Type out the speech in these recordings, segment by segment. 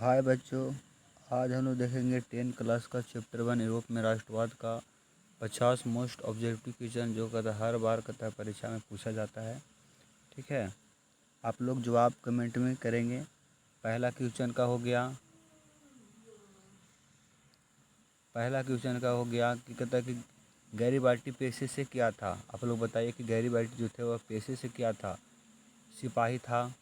हाय बच्चों, आज हम लोग देखेंगे 10 क्लास का चैप्टर 1 यूरोप में राष्ट्रवाद का 50 मोस्ट ऑब्जेक्टिव क्वेश्चन जो कहता हर बार कहता है परीक्षा में पूछा जाता है। ठीक है, आप लोग जवाब कमेंट में करेंगे। पहला क्वेश्चन का हो गया कि कहता है कि गैरिबाल्टी पेशे से क्या था। आप लोग बताइए कि गैरिबाल्टी जो थे वह पेशे से क्या था। सिपाही था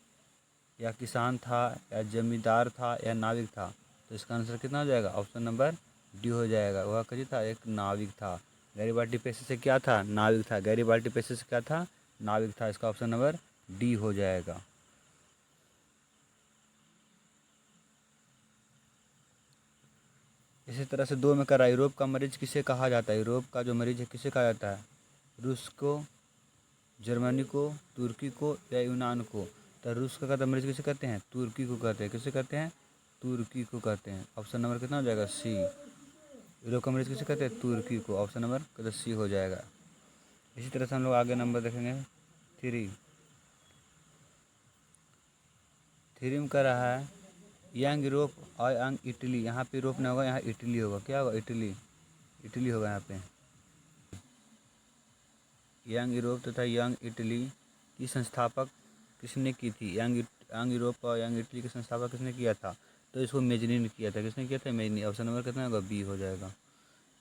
या किसान था या जमींदार था या नाविक था। तो इसका आंसर कितना हो जाएगा? ऑप्शन नंबर डी हो जाएगा। वह कजी था, एक नाविक था। गैरिबाल्टी पेशे से क्या था? नाविक था। गैरिबाल्टी पेशे से क्या था? नाविक था। इसका ऑप्शन नंबर डी हो जाएगा। इसी तरह से 2 में करा, यूरोप का मरीज किसे कहा जाता है? यूरोप का जो मरीज है किसे कहा जाता है? रूस को, जर्मनी को, तुर्की को या यूनान को? तो रूस का कहता मरीज किसे कहते हैं? तुर्की को कहते हैं। किसे कहते हैं? तुर्की को कहते हैं। ऑप्शन नंबर कितना हो जाएगा? सी। यूरोप का मरीज किसे कहते हैं? तुर्की को। ऑप्शन नंबर कहते सी हो जाएगा। इसी तरह से हम लोग आगे नंबर देखेंगे 3 में कर रहा है यंग यूरोप और यंग इटली। यहाँ पे यूरोप नहीं होगा, यहाँ इटली होगा। क्या होगा? इटली होगा यहाँ पे। यंग यूरोप तथा यंग इटली की संस्थापक किसने की थी? यंग यूरोप और यंग इटली के संस्थापक किसने किया था? तो इसको मेजनी ने किया था। किसने किया था? मेजनी। ऑप्शन नंबर कितना होगा? बी हो जाएगा।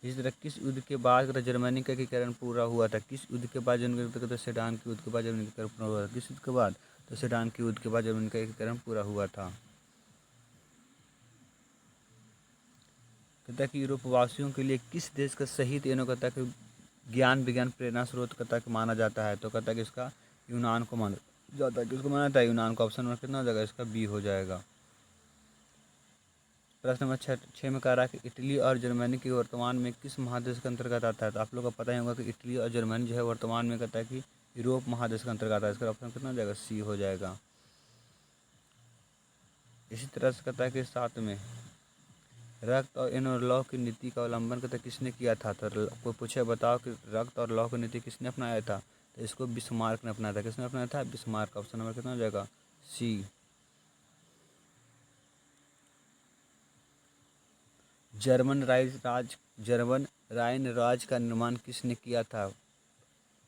इसी तरह किस युद्ध के बाद जर्मनी का एकीकरण पूरा हुआ था? किस युद्ध के बाद जर्मनी सेडान के युद्ध के बाद जर्मनी का एकीकरण पूरा हुआ था? किस युद्ध के बाद? तो सेडान के युद्ध के बाद जर्मनी का एकीकरण पूरा हुआ था। कहता है कि यूरोप वासियों के लिए किस देश का शहीद कहता है कि ज्ञान विज्ञान प्रेरणा स्रोत कहता है कि माना जाता है? तो कहता है कि इसका यूनान को माना जाता है। किसको माना जाता है? यूनान को। ऑप्शन नंबर कितना हो जाएगा? इसका बी हो जाएगा। प्रश्न नंबर 6 में कह रहा है कि इटली और जर्मनी की वर्तमान में किस महादेश के अंतर्गत आता है? तो आप लोग को पता ही होगा कि इटली और जर्मनी जो है वर्तमान में कहता है कि यूरोप महादेश के अंतर्गत आता है। इसका ऑप्शन कितना हो जाएगा? सी हो जाएगा। इसी तरह से कहता है कि 7 में रक्त और इन और लौह की नीति का अवलंबन कहता किसने किया था? तो कोई पूछे बताओ कि रक्त और लौह की नीति किसने अपनाया था? तो इसको बिस्मार्क ने अपनाया था। किसने अपनाया था? बिस्मार्क। ऑप्शन नंबर कितना हो जाएगा? सी। जर्मन राइन राज का निर्माण किसने किया था?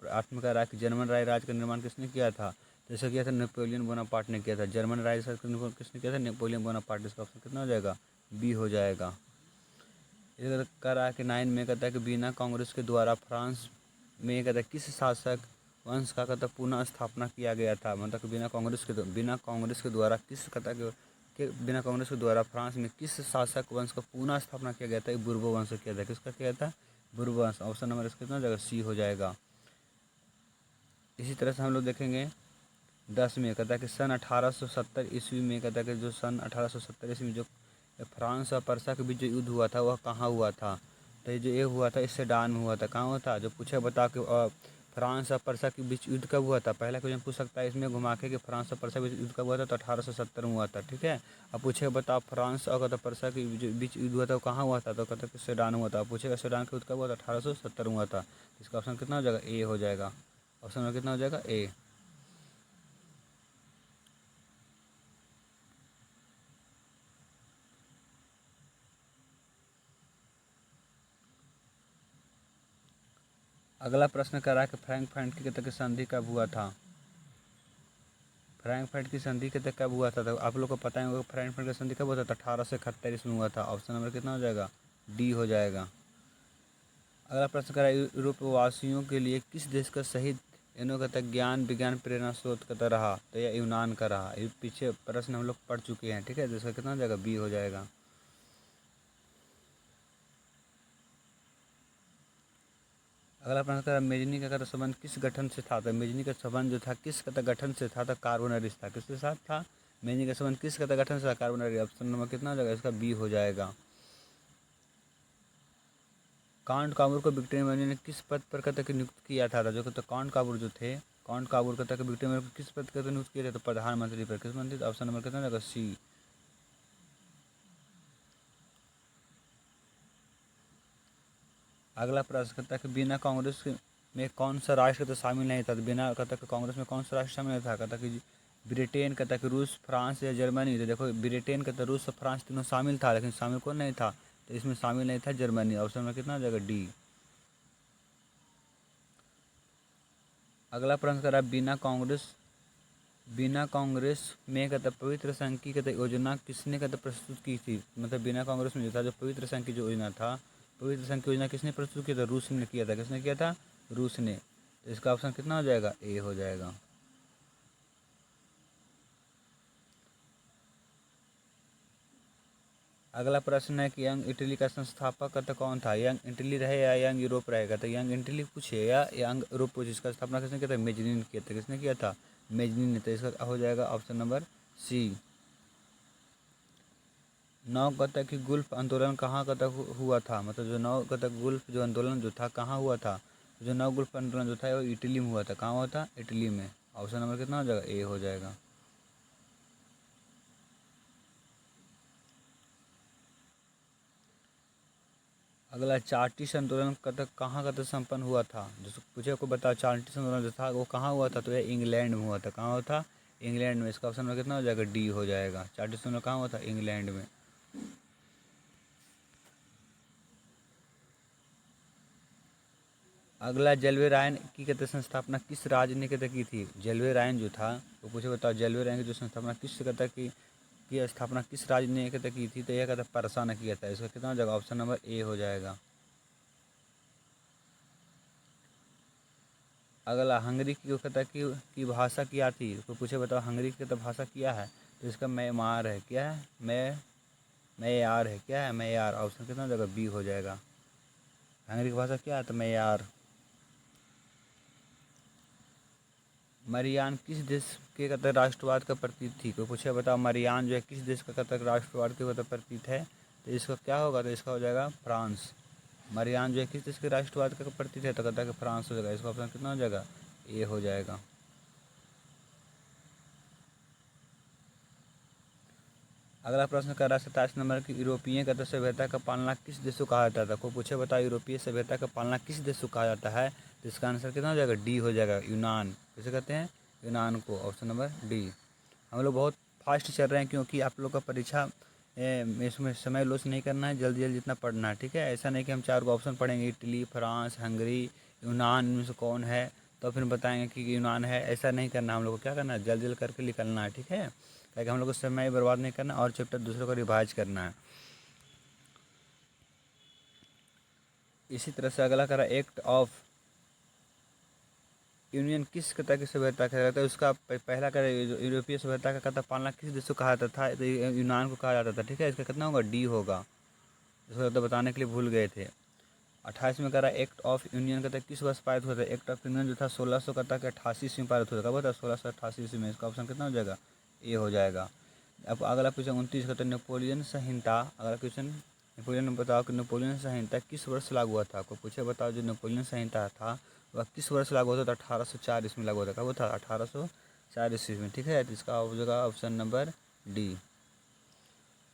8 में कह रहा है कि जर्मन राज का निर्माण किसने किया था? तो इसका किया था नेपोलियन बोनापार्ट ने किया था। जर्मन राज का निर्माण किसने किया था? Napoleon Bonaparte. इसका ऑप्शन कितना हो जाएगा? बी हो जाएगा। इधर कह रहा है कि 9 में कहता है कि बिना कांग्रेस के द्वारा फ्रांस में कहता है किस शासक वंश का कहता पुनः स्थापना किया गया था? मतलब कि बिना कांग्रेस के द्वारा किस कहता बिना कांग्रेस के द्वारा फ्रांस में किस शासक वंश का पुनः स्थापना किया गया था? बुर्बो वंश किया था। किसका किया था? बुर्बो वंश। ऑप्शन नंबर इसका कितना हो जाएगा? सी हो जाएगा। इसी तरह से हम लोग देखेंगे 10 में कहता है कि सन 1870 ईस्वी में कहता है कि जो सन 1870 ईस्वी में जो फ्रांस और पर्सा के बीच जो युद्ध हुआ था वह कहाँ हुआ था? तो जो ये हुआ था इससे डान में हुआ था। कहाँ हुआ था? जो पूछे बता कि फ्रांस और पर्सा के बीच युद्ध कब हुआ था? पहला क्वेश्चन पूछ सकता है इसमें घुमा के कि फ्रांस और पर्सा के बीच युद्ध कब हुआ था? तो 1870 में हुआ था। ठीक है। अब पूछे बता फ्रांस और कहता पर्सा के बीच युद्ध हुआ था कहाँ हुआ था? तो कहता कि सेडान हुआ था। पूछेगा सेडान का युद्ध कब हुआ था? 1870 में हुआ था। इसका ऑप्शन कितना हो जाएगा? ए हो जाएगा। ऑप्शन नंबर कितना हो जाएगा? ए। अगला प्रश्न कर रहा है कि फ्रैंकफर्ट की कहते संधि कब हुआ था? फ्रैंकफर्ट की संधि कहते कब हुआ था? तो आप लोग को पता ही होगा फ्रैंकफर्ट की संधि कब हुआ था? 1871 में हुआ था। ऑप्शन नंबर कितना हो जाएगा? डी हो जाएगा। अगला प्रश्न कर रहा है यूरोप वासियों के लिए किस देश का शहीद कहता ज्ञान विज्ञान प्रेरणा स्रोत कहता रहा? तो यह यूनान का रहा। ये पीछे प्रश्न हम लोग पढ़ चुके हैं। ठीक है, तो इसका कितना हो जाएगा? बी हो जाएगा। अगला प्रश्न कर मेजनी का कहता संबंध किस गठन से था? तो मेजनी का संबंध जो था किस कहता गठन से था? तो कार्बोनरीज था। किसके साथ था? मेजनी का संबंध किस कहता गठन से था? कार्बोनरी। ऑप्शन नंबर कितना हो जाएगा? इसका बी हो जाएगा। कांट काबूर को विक्टोरिया मेमोरियल ने किस पद पर कहता कि नियुक्त किया था? जो कहते कांट काबूर जो थे, कांट काबूर कहता कि विक्टोरिया मेमोरियल को किस पद पर नियुक्त किया था? तो प्रधानमंत्री पर। किस मंत्री? ऑप्शन नंबर कितना हो जाएगा? सी। अगला प्रश्न कहता है कि बिना कांग्रेस में कौन सा राष्ट्र कहता शामिल नहीं था? तो बिना कहता कि कांग्रेस में कौन सा राष्ट्र शामिल नहीं था? कहता कि ब्रिटेन कहता कि रूस, फ्रांस या जर्मनी। तो देखो ब्रिटेन कहता रूस और फ्रांस तीनों शामिल था, लेकिन शामिल कौन नहीं था, तो इसमें शामिल नहीं था जर्मनी। ऑप्शन में कितना हो जाएगा, डी। अगला प्रश्न करा, बिना कांग्रेस में कहता पवित्र संघ की कहता योजना किसने कहता प्रस्तुत की थी। मतलब बिना कांग्रेस में जो था, जो पवित्र संघ की जो योजना था, पवित्र संघ की योजना किसने प्रस्तुत किया था, रूस ने किया था। किसने किया था, रूस ने। तो इसका ऑप्शन कितना हो जाएगा, ए हो जाएगा। अगला प्रश्न है कि यंग इटली का संस्थापक कहता कौन था। यंग इटली रहे या यंग यूरोप रहेगा, तो यंग इटली पूछे या यंग यूरोप पूछे, इसका स्थापना किसने किया था, मेजनीन ने किया था। किसने किया था, मेजनीन ने। तो इसका हो जाएगा ऑप्शन नंबर सी। नौ कतक की गुल्फ आंदोलन कहाँ कतक हुआ था। मतलब जो नौ कतक गुल्फ जो आंदोलन जो था कहाँ हुआ था, जो नौ गुल्फ आंदोलन जो था वो इटली में हुआ था। कहाँ हुआ था, इटली में। ऑप्शन नंबर कितना हो जाएगा, ए हो जाएगा। अगला, चार्टिस्ट आंदोलन कतक कहाँ कतक संपन्न हुआ था। जो पूछे को बताओ, चार्टिस्ट आंदोलन जो था वो कहाँ हुआ था, तो ये इंग्लैंड में हुआ था। कहाँ हुआ था, इंग्लैंड में। इसका ऑप्शन नंबर कितना हो जाएगा, डी हो जाएगा। चार्टिस्ट आंदोलन कहाँ हुआ था, इंग्लैंड में। अगला, जलवे रायन की कहते संस्थापना किस राज्य ने कहते की थी। जलवे रायन जो था वो पूछे बताओ, जलवे रायन की जो संस्थापना किस कहता की स्थापना किस राज्य ने कहते की थी, तो यह कहता परसा ने किया था। इसका कितना हो जाएगा, ऑप्शन नंबर ए हो जाएगा। अगला, हंगरी की कहता की भाषा क्या थी। तो पूछे बताओ, हंगरी की कहता भाषा क्या है, तो इसका म्यांमार है। क्या है, म्यांमार है। क्या है, म्यांमार। ऑप्शन कितना हो जाएगा, बी हो जाएगा। हंगरी की भाषा क्या है, तो म्यांमार। मरियान किस देश के कहते राष्ट्रवाद का प्रतीक थी। कोई पूछे बताओ, मरियान जो है किस देश का कहते राष्ट्रवाद के कहते प्रतीक है, तो इसका क्या होगा, तो इसका हो जाएगा फ्रांस। मरियान जो है किस देश के राष्ट्रवाद का प्रतीक है, तो कहता है कि फ्रांस हो जाएगा। इसका ऑप्शन कितना हो जाएगा, ए हो जाएगा। अगला प्रश्न कर रहा है 27 नंबर की, यूरोपीय कहते सभ्यता का पालना किस देश को कहा जाता था। कोई पूछे बताओ, यूरोपीय सभ्यता का पालना किस देश को कहा जाता है, तो इसका आंसर कितना हो जाएगा, डी हो जाएगा, यूनान। कैसे कहते हैं, यूनान को। Option number D. हम लोग बहुत फास्ट चल रहे हैं, क्योंकि आप लोग का परीक्षा इसमें समय लॉस नहीं करना है, जल्दी जल्दी जितना पढ़ना है, ठीक है। ऐसा नहीं कि हम 4 को ऑप्शन पढ़ेंगे, इटली, फ्रांस, हंगरी, यूनान, इनमें से कौन है, तो फिर बताएंगे कि यूनान है। ऐसा नहीं करना, हम लोग को क्या करना है, जल्दी जल्दी करके निकलना है, ठीक है। ताकि हम लोग को समय बर्बाद नहीं करना और चैप्टर दूसरों को रिवाइज करना है। इसी तरह से अगला करा, एक्ट ऑफ यूनियन किस कथा की सभ्यता कहा जाता है। उसका पहला करा यूरोपीय सभ्यता का कथा पालना किस देश को कहा जाता था, तो यूनान को कहा जाता था, ठीक है। इसका कितना होगा, डी होगा। इसको तो बताने के लिए भूल गए थे। 28 में करा, एक्ट ऑफ यूनियन कहता किस वर्ष पारित हुआ था। एक्ट ऑफ यूनियन जो था 1600 कहता कि 88 में पारित हुआ था। कब होता, 1688 में। इसका ऑप्शन कितना हो जाएगा, ए हो जाएगा। अब अगला क्वेश्चन 29 कहता है, नेपोलियन संहिता। अगला क्वेश्चन, नेपोलियन ने बताओ कि नेपोलियन संहिता किस वर्ष लागू हुआ था। आपको पूछे बताओ, जो नेपोलियन संहिता था वह किस वर्ष लागू होता था, 1804 ईस्वी में लागू होता। कब होता, 1804 ईस्वी में, ठीक है। तो इसका हो जाएगा ऑप्शन नंबर डी।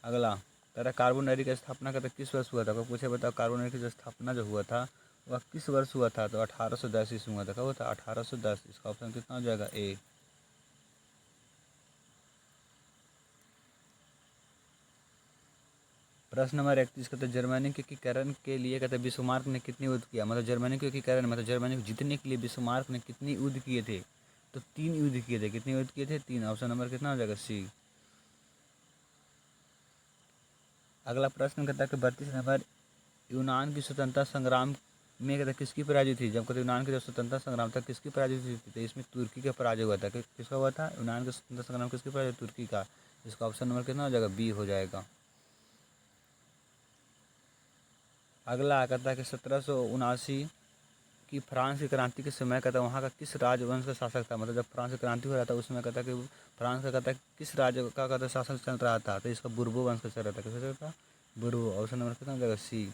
अगला तेरा, कार्बोनरी की स्थापना का किस वर्ष हुआ था। कोई पूछे बताओ, कार्बोनरी की जो स्थापना जो हुआ था वह किस वर्ष हुआ था, तो 1810 ईस्वी में हुआ था। कब हुआ था, 1810। इसका ऑप्शन कितना हो जाएगा, ए। प्रश्न नंबर 31 कहते जर्मनी के एकीकरण के लिए कहते बिस्मार्क ने कितनी युद्ध किया। मतलब जर्मनी के एकीकरण, मतलब जर्मनी को जीतने के लिए बिस्मार्क ने कितनी युद्ध किए थे, तो 3 युद्ध किए थे। कितने युद्ध किए थे, 3। ऑप्शन नंबर कितना हो जाएगा, सी। अगला प्रश्न कहता है कि 32 नंबर, यूनान की स्वतंत्रता संग्राम में कहता किसकी पराजय थी। जब कहते यूनान के जो स्वतंत्रता संग्राम था किसकी पराजय थी, तो इसमें तुर्की का पराजय हुआ था। किसका हुआ था, यूनान का स्वतंत्रता संग्राम किसकी पराजय, तुर्की का। इसका ऑप्शन नंबर कितना हो जाएगा, बी हो जाएगा। अगला कहता है कि 1779 कि फ्रांस की क्रांति के समय कहता है वहाँ का किस राजवंश का शासक था। मतलब जब फ्रांस की क्रांति हो रहा था उस समय कहता है कि फ्रांस का कहता है किस राज्य का कहता शासन चल रहा था, तो इसका बुर्बो वंश का चल रहा था। किसका चल रहा था, बुर्बो। ऑप्शन नंबर कितना हो जाएगा, सी।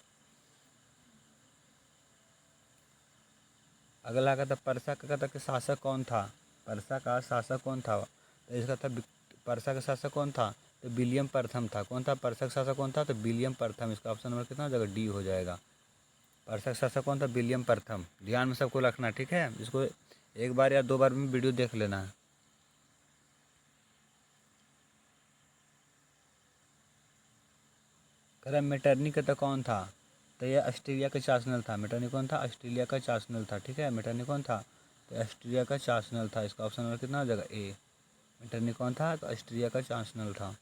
अगला कहता परसा का कहता कि शासक कौन था। परसा का शासक कौन था, तो इसका था परसा का शासक कौन था, तो विलियम प्रथम था। कौन था, परसा का शासक कौन था, तो विलियम प्रथम। इसका ऑप्शन नंबर कितना हो जाएगा, डी हो जाएगा। परसा का शासक कौन था, विलियम प्रथम। ध्यान में सबको रखना, ठीक है। इसको एक बार या 2 बार में वीडियो देख लेना है। कह रहा मेटरनी कहता कौन था, तो यह ऑस्ट्रेलिया का चांसलर था। मेटरनी कौन था, ऑस्ट्रेलिया का चांसलर था। ठीक है, मेटरनी कौन था, तो ऑस्ट्रेलिया का चांसलर था। इसका ऑप्शन नंबर कितना हो जाएगा, ए। मेटरनी कौन था, तो ऑस्ट्रेलिया का चांसलर था।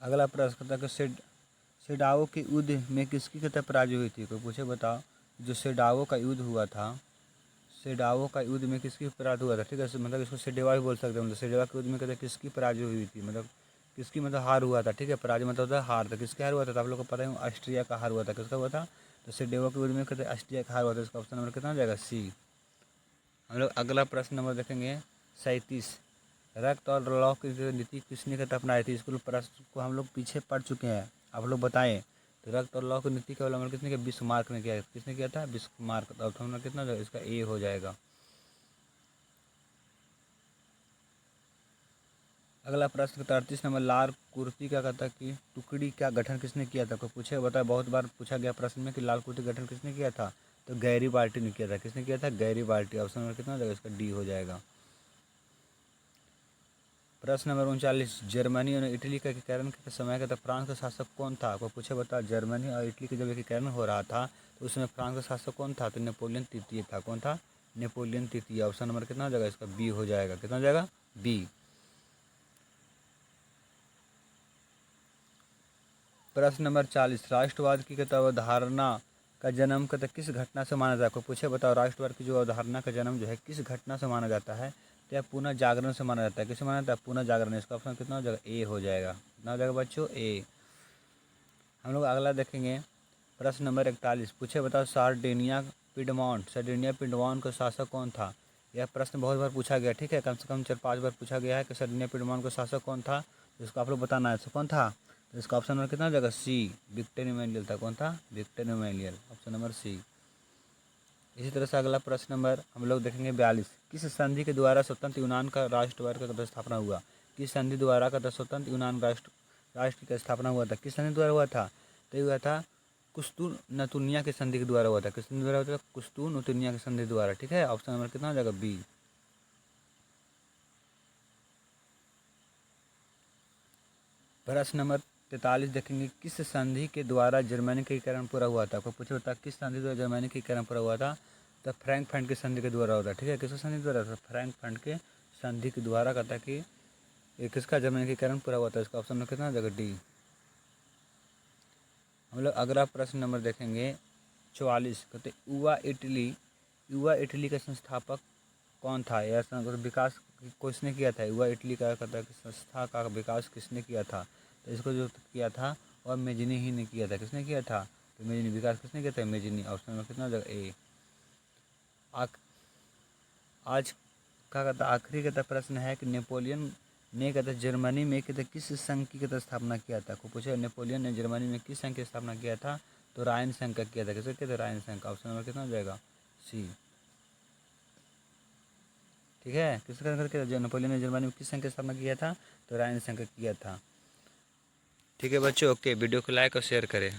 अगला प्रश्न कहता है कि सेडाओ के युद्ध में किसकी कहता पराजय हुई थी। कोई पूछे बताओ, जो सेडाओ का युद्ध हुआ था, सेडाओ का युद्ध में किसकी पराजय हुआ था। ठीक है, मतलब इसको सेडेवा भी बोल सकते हैं। मतलब सेडेवा के युद्ध में कहते किसकी पराजय हुई थी, मतलब किसकी मतलब हार हुआ था। ठीक है, पराजय मतलब होता है हार। था किसका हार हुआ था, तो आप लोग को पता है ऑस्ट्रिया का हार हुआ था। किसका हुआ था, तो सेडेवा के युद्ध में कहते ऑस्ट्रिया का हार हुआ था। इसका ऑप्शन नंबर कितना हो जाएगा, सी। हम लोग अगला प्रश्न नंबर देखेंगे 37। रक्त और लौह की जो नीति किसने कहता अपनाई थी। इसको प्रश्न को हम लोग पीछे पढ़ चुके हैं, आप लोग बताएं। तो रक्त और लौह की नीति का अवलंबन किसने किया, बिस्मार्क ने किया। किसने किया था, बिस्मार्क। तो ऑप्शन नंबर कितना हो जाएगा, इसका ए हो जाएगा। अगला प्रश्न 38 नंबर लाल कुर्ती का कहता है कि टुकड़ी का गठन किसने किया था। कोई पूछे बता, बहुत बार पूछा गया प्रश्न में कि लाल कुर्ती गठन किसने किया था, तो गैरी बाल्टी ने किया था। किसने किया था, गैरी बाल्टी। ऑप्शन नंबर कितना हो जाएगा, इसका डी हो जाएगा। प्रश्न नंबर 39। जर्मनी और इटली का एकीकरण के समय का फ्रांस का शासक कौन था। कोई पूछे बता, जर्मनी और इटली का जब एकीकरण हो रहा था तो उसमें फ्रांस का शासक कौन था, तो नेपोलियन तृतीय था। कौन था, नेपोलियन तृतीय। ऑप्शन नंबर कितना हो जाएगा, इसका बी हो जाएगा। कितना हो जाएगा, बी। प्रश्न नंबर 40। राष्ट्रवाद की कहता अवधारणा का जन्म कहता किस घटना से माना जाता है। कोई पूछे बताओ, राष्ट्रवाद की जो अवधारणा का जन्म जो है किस घटना से माना जाता है, तो यह पुनः जागरण से माना जाता है। किसे माना जाता है, पुनः जागरण। इसका ऑप्शन कितना हो जाएगा, ए हो जाएगा। कितना हो जाएगा बच्चों, ए। हम लोग अगला देखेंगे प्रश्न नंबर 41। पूछे बताओ, सार्डिनिया पिडमॉन्ट का शासक कौन था। यह प्रश्न बहुत बार पूछा गया। ठीक है, कम से कम 4-5 बार पूछा गया है कि सार्डिनिया पिडमॉन्ट का शासक कौन था। इसको आप लोग बताना है, तो कौन था, तो इसका ऑप्शन नंबर कितना हो जाएगा, सी। विक्टर इमैनुअल था। कौन था, Victor Emmanuel. Option number C. इसी तरह से अगला प्रश्न नंबर हम लोग देखेंगे 42। किस संधि के द्वारा स्वतंत्र यूनान का राष्ट्रवाद का स्थापना हुआ। किस संधि द्वारा का स्वतंत्र यूनान राष्ट्र की स्थापना हुआ था। किस संधि द्वारा हुआ था, तो ये हुआ था कुस्तुन नतुनिया के संधि के द्वारा हुआ था। किस संधि द्वारा हुआ था, कुस्तुन नतुनिया के संधि द्वारा। ठीक है, ऑप्शन नंबर कितना हो जाएगा, बी। प्रश्न नंबर 43 देखेंगे, किस संधि के द्वारा जर्मनी का एकीकरण पूरा हुआ था। कोई पूछे बता, किस संधि द्वारा जर्मनी का एकीकरण पूरा हुआ था, तो फ्रैंकफर्ट के संधि के द्वारा होता है। ठीक है, किस संधि द्वारा, फ्रैंकफर्ट के संधि के द्वारा कहता है कि ये किसका जर्मनी का एकीकरण पूरा हुआ था। इसका ऑप्शन नंबर कितना हो जाएगा, डी। हम लोग अगला प्रश्न नंबर देखेंगे 44। कहते युवा इटली का संस्थापक कौन था। यह विकास किसने किया था, युवा इटली का कहता है कि संस्था का विकास किसने किया था, तो इसको जो किया था और मेजिनी ही ने किया था। किसने किया था, तो मेजिनी। विकास किसने किया था, मेजिनी। ऑप्शन नंबर कितना हो जाएगा, ए। आज का कहता आखिरी कहता प्रश्न है कि नेपोलियन ने कहता जर्मनी में कहते किस संघ की कहता स्थापना किया था। को पूछे, नेपोलियन ने जर्मनी में किस संघ की स्थापना किया था, तो रायन संघ का किया था। किसका किया था, रायन संघ का। ऑप्शन नंबर कितना हो जाएगा, सी। ठीक है, किसका करके जो नेपोलियन ने जर्मनी में किस संघ की स्थापना किया था, तो रायन संघ का किया था। ठीक है बच्चों, ओके, वीडियो को लाइक और शेयर करें।